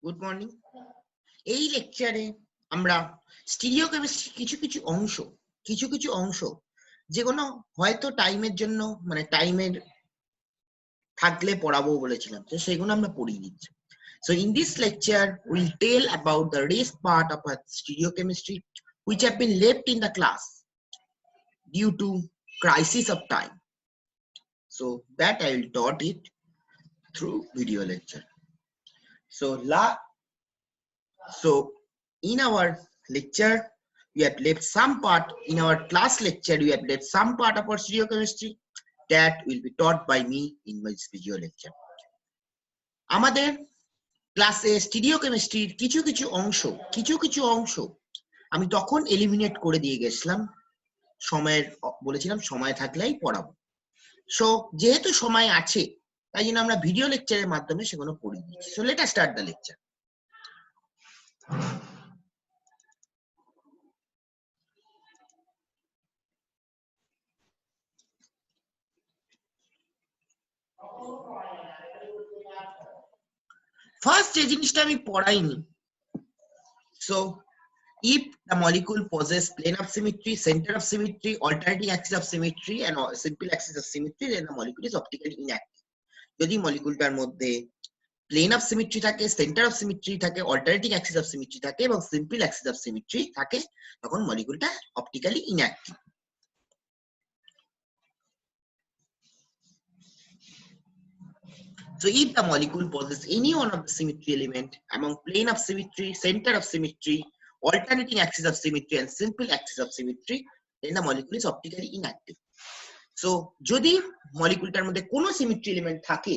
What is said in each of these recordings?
Good morning. এই লেকচারে আমরা স্টিরিওকেমিস্ট্রি কিছু কিছু অংশ যেগুলো হয়তো টাইমের জন্য মানে টাইমের থাকলে পড়াবো বলেছিলাম, তো সেগুলো আমরা পড়িয়ে দিচ্ছি। So in this lecture we'll tell about the rest part of our stereochemistry which have been left in the class due to crisis of time. So that I will taught it through video lecture. So in our lecture, we have left some part, in our class lecture, we have left some part of our stereochemistry that will be taught by me in my video lecture. আমাদের ক্লাসে স্টিরিওকেমিস্ট্রির কিছু কিছু অংশ আমি তখন eliminate করে দিয়ে গেছিলাম, বলেছিলাম সময় থাকলেই পড়াবো। সো যেহেতু সময় আছে তাই জন্য আমরা ভিডিও লেকচারের মাধ্যমে সেগুলো পড়িয়ে দিচ্ছি। So let us start the lecture. First যে জিনিসটা আমি পড়াইনি, so if the molecule possesses plane of symmetry, center of symmetry, alternating axis of symmetry and simple axis of symmetry, then the molecule is optically inactive. যদি মলিকুলটার মধ্যে plane of symmetry থাকে, centre of symmetry থাকে, alternating axis of symmetry থাকে এবং simple axis of symmetry থাকে, তখন মলিকুলটা optically inactive. So if the molecule possesses any one of the symmetry element among plane of symmetry, center of symmetry, alternating axis of symmetry and simple axis of symmetry, then the molecule is optically inactive. So যদি মলিকুলটার মধ্যে কোনো symmetry element থাকে,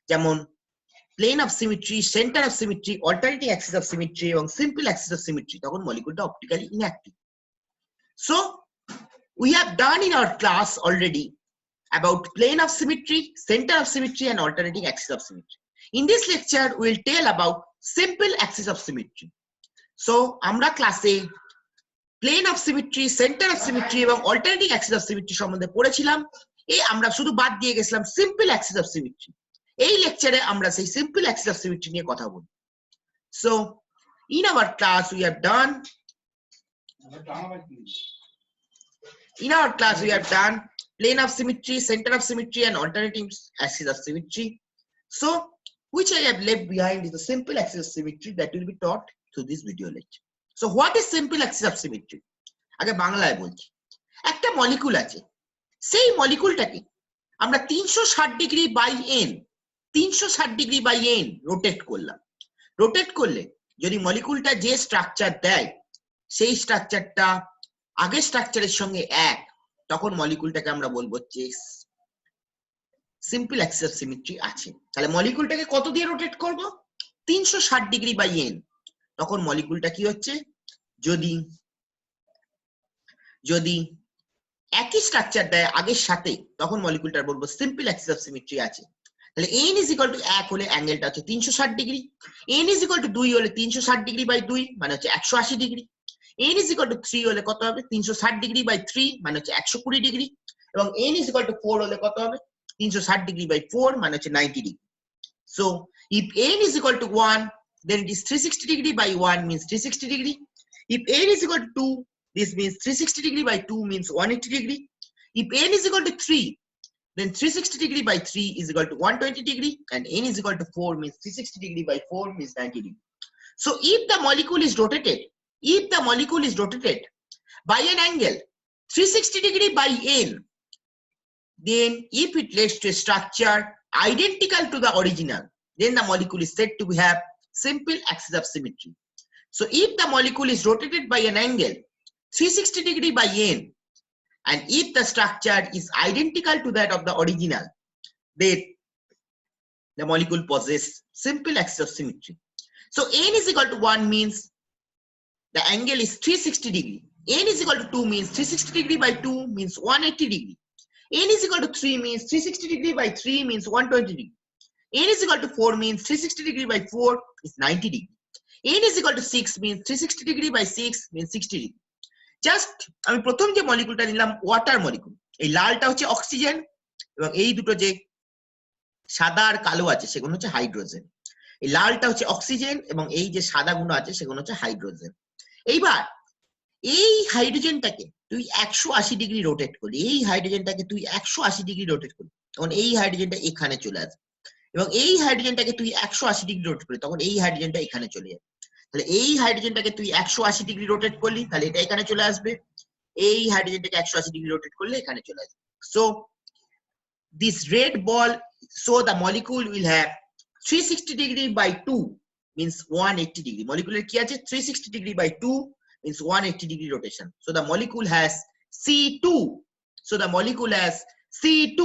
যেমন plane of symmetry, centre of symmetry, alternating axis of symmetry এবং simple axis of symmetry, তখন মলিকুলটা optically inactive. So we have done in our class already about plane of symmetry, center of symmetry and alternating axis of symmetry. In this lecture we will tell about simple axis of symmetry. So আমরা ক্লাসে plane of symmetry, centre of symmetry এবং alternating axis of symmetry সম্বন্ধে পড়েছিলাম। আমরা শুধু বাদ দিয়ে গেছিলাম সিম্পল অ্যাক্সিস অফ সিমেট্রি। এই লেকচারে আমরা সেই সিম্পল অ্যাক্সিস অফ সিমেট্রি নিয়ে কথা বলব। So in our class we have done plane of symmetry, center of symmetry and alternating axis of symmetry. So which I have left behind is the simple axis of symmetry that will be taught through this video lecture. So what is simple axis of symmetry? আগে বাংলায় বলছি। একটা molecule আছে, সেই মলিকুলটাকে আমরা 360 degree by n rotate করলাম। Rotate করলে যদি মলিকুলটা যে স্ট্রাকচার দেয় সেই স্ট্রাকচারটা আগের স্ট্রাকচারের সঙ্গে এক, তখন মলিকুলটাকে আমরা বলবো যে সিম্পল অ্যাক্সিস অফ সিমেট্রি আছে। তাহলে মলিকুলটাকে কত দিয়ে রোটেট করব? 360 ডিগ্রি বাই n। তখন মলিকুলটা কি হচ্ছে, যদি একই স্ট্রাকচার দেয় আগের সাথে, তখন মলিকুলটার বলবো সিম্পল অ্যাক্সিস অফ সিমেট্রি আছে। তাহলে n = 1 হলে অ্যাঙ্গেলটা হচ্ছে 360 ডিগ্রি, n = 2 হলে 360 ডিগ্রি বাই 2 মানে হচ্ছে 180 ডিগ্রি, n = 3 হলে কত হবে? 360 ডিগ্রি বাই 3 মানে হচ্ছে 120 ডিগ্রি, এবং n = 4 হলে কত হবে? 360 ডিগ্রি বাই 4 মানে হচ্ছে 90 degree. So if n = 1, then it is 360 degree by 1 means 360 degree. If n = 2, this means 360 degree by 2 means 180 degree. If n = 3, then 360 degree by 3 is equal to 120 degree, and n = 4 means 360 degree by 4 means 90 degree. So if the molecule is rotated by an angle 360 degree by n, then if it leads to a structure identical to the original, then the molecule is said to have simple axis of symmetry. So if the molecule is rotated by an angle 360 degree by n, and if the structure is identical to that of the original, then the molecule possesses simple axis of symmetry. So n = 1 means the angle is 360 degree. n = 2 means 360 degree by 2 means 180 degree. n = 3 means 360 degree by 3 means 120 degree. n = 4 means 360 degree by 4 is 90 degree. n = 6 means 360 degree by 6 means 60 degree. Just আমি প্রথম যে মলিকুলটা নিলাম water molecule, এই লালটা হচ্ছে oxygen এবং এই দুটো যে সাদা আর কালো আছে সেগুলো হচ্ছে হাইড্রোজেন। এই লালটা হচ্ছে অক্সিজেন এবং এই যে সাদা গুলো আছে সেগুলো হচ্ছে হাইড্রোজেন। এইবার এই হাইড্রোজেনটাকে তুই 180 ডিগ্রি রোটেট করলি, এই হাইড্রোজেনটাকে তুই 180 ডিগ্রি রোটেট করলি, তখন এই হাইড্রোজেনটা এখানে চলে আসবে। এবং এই হাইড্রোজেনটাকে তুই 180 ডিগ্রি রোটেট করলি, তখন এই হাইড্রোজেনটা এখানে চলে যাবে। তাহলে এই হাইড্রোজেনটাকে তুই 180 ডিগ্রি রোটেট করলি, তাহলে এটা এখানে চলে আসবে। এই হাইড্রোজেনটাকে 180 ডিগ্রি রোটেট করলে এখানে চলে আসবে। So this red ball, so the molecule will have 360 degree by 2 means 180 degree. Molecule কি আছে 360 degree by 2 means 180 degree rotation. So the molecule has C2. So the molecule has C2.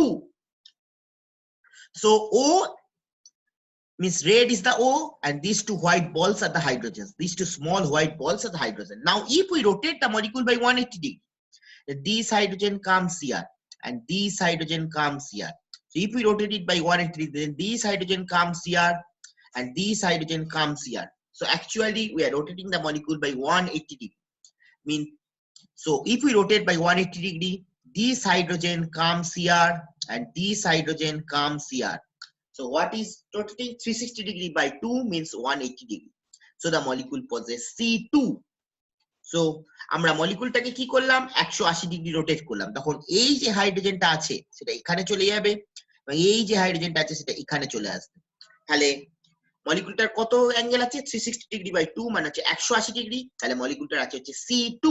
So O means red is the O, and these two white balls are the hydrogens. These two small white balls are the hydrogen. Now if we rotate the molecule by 180 degree, then this hydrogen comes here and this hydrogen comes here. So if we rotate it by 180 degree, then this hydrogen comes here and this hydrogen comes here. So actually we are rotating the molecule by 180 degree. So if we rotate by 180 degree, this hydrogen comes here and this hydrogen comes here. So what is rotating 360 degree by 2 means 180 degree. So the molecule possesses C2. So আমরা মলিকুলটাকে কি করলাম 180 degree rotate করলাম, তখন এই যে হাইড্রোজেনটা আছে সেটা এখানে চলে যাবে এবং এই যে হাইড্রোজেনটা আছে সেটা এখানে চলে আসবে। তাহলে মলিকুলটার কত অ্যাঙ্গেল আছে 360 ডিগ্রি বাই 2 মানে হচ্ছে 180 ডিগ্রি। তাহলে মলিকুলটার আছে হচ্ছে C2।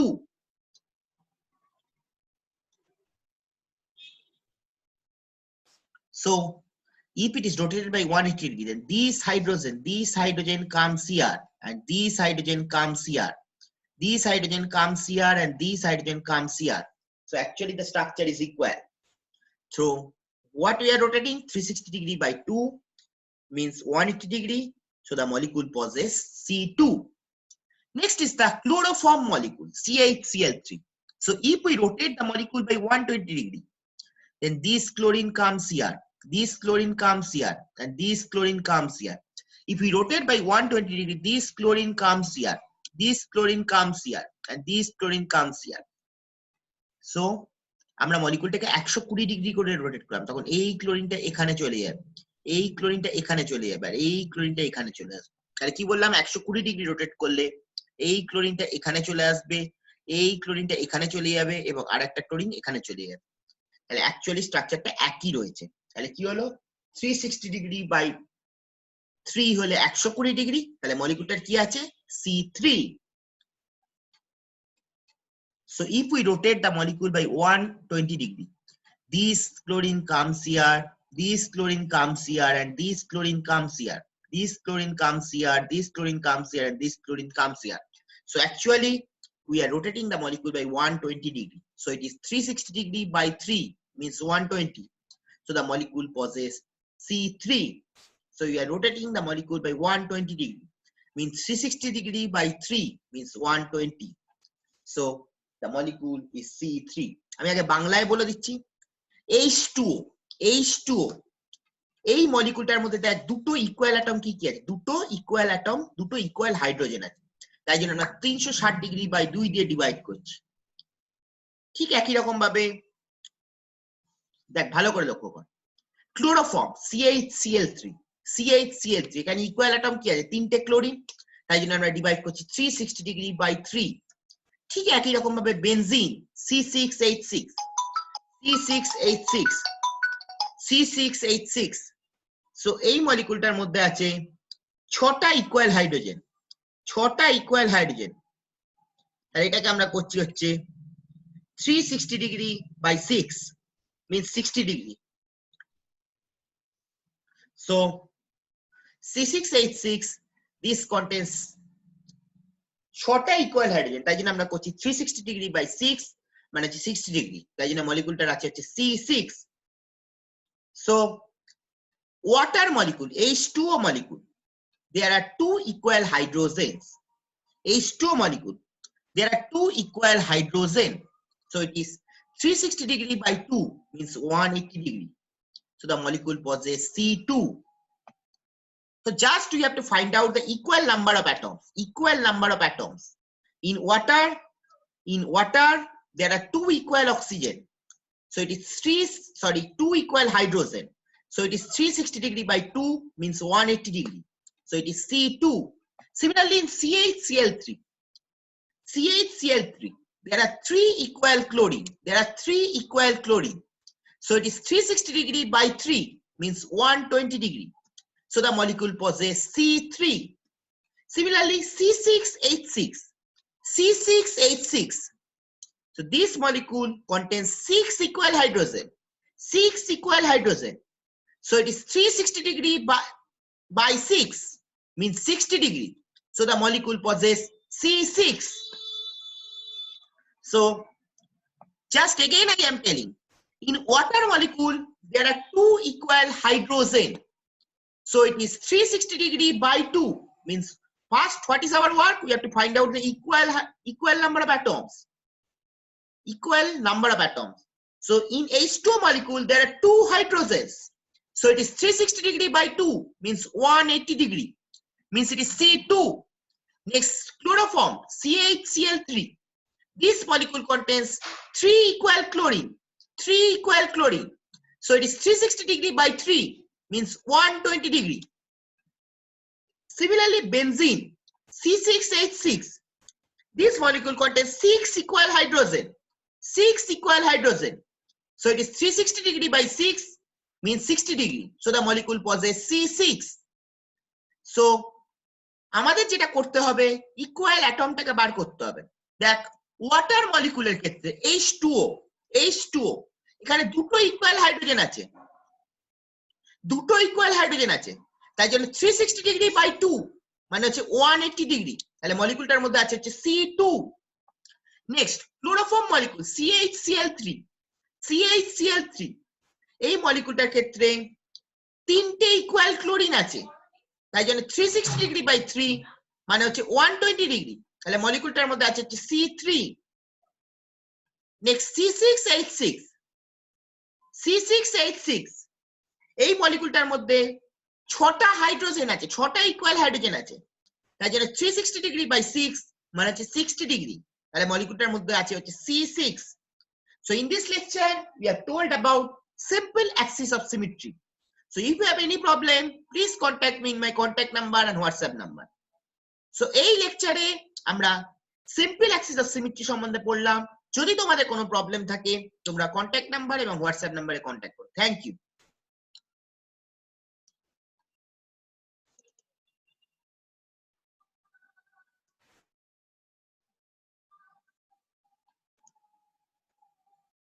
So if it is rotated by 180 degree, then this hydrogen comes here and this hydrogen comes here. This hydrogen comes here and this hydrogen comes here. So actually the structure is equal. So what we are rotating 360 degree by 2 means 180 degree. So the molecule possesses C2. Next is the chloroform molecule CH-Cl3. So if we rotate the molecule by 120 degree, then this chlorine comes here, this chlorine comes here and this chlorine comes here. If we rotate by 120 degree, this chlorine comes here, this chlorine comes here and this chlorine comes here. So আমরা মলিকুলটাকে 120 degree করে rotate করলাম, তখন এই ক্লোরিনটা এখানে চলে যাবে, এই ক্লোরিনটা এখানে চলে যাবে আর এই ক্লোরিনটা এখানে চলে আসবে। তাহলে কি বললাম 120 ডিগ্রি রোটেট করলে এই ক্লোরিনটা এখানে চলে আসবে, এই ক্লোরিনটা এখানে চলে যাবে এবং আরেকটা ক্লোরিন এখানে চলে যাবে। তাহলে অ্যাকচুয়ালি স্ট্রাকচারটা একই রয়েছে। তাহলে কি হলো 360 ডিগ্রি বাই 3 হলে 120 ডিগ্রি, তাহলে মলিকুলটার কি আছে C3। So if we rotate the molecule by 120 degree, this chlorine comes here, this chlorine comes here and this chlorine comes here, this chlorine comes here, this chlorine comes here and this chlorine comes here. So actually we are rotating the molecule by 120 degree. So it is 360 degree by 3 means 120. So the molecule possesses C3. So we are rotating the molecule by 120 degree means 360 degree by 3 means 120. So the molecule is C3. আমি আগে বাংলায় বলে দিচ্ছি। H2O এই মলিকুলটার মধ্যে দেখ দুটো equal atom কি কি আছে, দুটো ইকুয়াল অ্যাটম, দুটো ইকুয়াল হাইড্রোজেন আছে। তাই জন্য আমরা 360 ডিগ্রি বাই 2 দিয়ে ডিভাইড করছি। ঠিক একই রকম ভাবে দেখ ভালো করে লক্ষ্য কর, ক্লোরোফর্ম CH-Cl3 এখানে ইকুয়াল অ্যাটম কি আছে তিনটে ক্লোরিন, তাই জন্য আমরা ডিভাইড করছি 360 ডিগ্রি বাই 3। ঠিক একই রকম ভাবে বেনজিন C6H6 সো এই মলিকুলটার মধ্যে আছে 6টা ইকুয়াল হাইড্রোজেন, তাহলে এটাকে আমরা করছি হচ্ছে 360 degree by 6 means 60 degree. So C6H6 this contains 6টা ইকুয়াল হাইড্রোজেন, তাই জন্য আমরা করছি 360 ডিগ্রি বাই 6 মানে হচ্ছে 60 ডিগ্রি, তাই জন্য মলিকুলটার আছে হচ্ছে C6। So water molecule H2O molecule, there are two equal hydrogens. H2O molecule, there are two equal hydrogen. So it is 360 degree by 2 means 180 degree. So the molecule possesses C2. So just you have to find out the equal number of atoms. In water there are two equal oxygen. So it is two equal hydrogen. So it is 360 degree by 2 means 180 degree. So it is C2. Similarly, in CHCl3, there are 3 equal chlorine. So it is 360 degree by 3 means 120 degree. So the molecule possesses C3. Similarly, C6H6. So this molecule contains 6 equal hydrogen. So it is 360 degree by 6 means 60 degree. So the molecule possesses C6. So just again I am telling, in water molecule there are 2 equal hydrogen. So it is 360 degree by 2 means first what is our work? We have to find out the equal number of atoms. So in H2 molecule there are 2 hydrogens. So it is 360 degree by 2 means 180 degree. Means it is C2. Next, chloroform CHCl3. This molecule contains 3 equal chlorine. So it is 360 degree by 3 means 120 degree. Similarly, benzene C6H6. This molecule contains 6 equal hydrogen. So it is 360 degree by 6 means 60 degree. So the molecule possesses C6. So আমাদের যেটা করতে হবে equal অ্যাটমটাকে বার করতে হবে। দেখ water মলিকুলের ক্ষেত্রে H2O এখানে দুটো ইকুয়াল হাইড্রোজেন আছে, তাই জন্য 360 ডিগ্রি বাই 2 মানে হচ্ছে 180 ডিগ্রি। তাহলে মলিকুলটার মধ্যে আছে হচ্ছে C2। Next, chloroform molecule CHCl3 এই মলিকুলটার ক্ষেত্রে 3টে ইকুয়াল ক্লোরিন আছে, তাই জন্য 360 ডিগ্রি বাই 3 মানে হচ্ছে 120 ডিগ্রি। তাহলে মলিকুলটার মধ্যে আছে হচ্ছে C3। নেক্সট, C6H6 এই মলিকুলটার মধ্যে 6টা হাইড্রোজেন আছে, 6টা ইকুয়াল হাইড্রোজেন আছে, তাই জন্য 360 ডিগ্রি বাই 6 মানে হচ্ছে 60 ডিগ্রি। তাহলে মলিকুলটার মধ্যে আছে হচ্ছে C6। So in this lecture we have told about simple axis of symmetry. So if you have any problem, please contact me in my contact number and WhatsApp number. So এই লেকচারে আমরা simple axis of symmetry সম্বন্ধে পড়লাম। যদি তোমাদের কোনো problem থাকে তোমরা কন্টাক্ট নাম্বার এবং হোয়াটসঅ্যাপ নাম্বারে কন্টাক্ট করো। Thank you.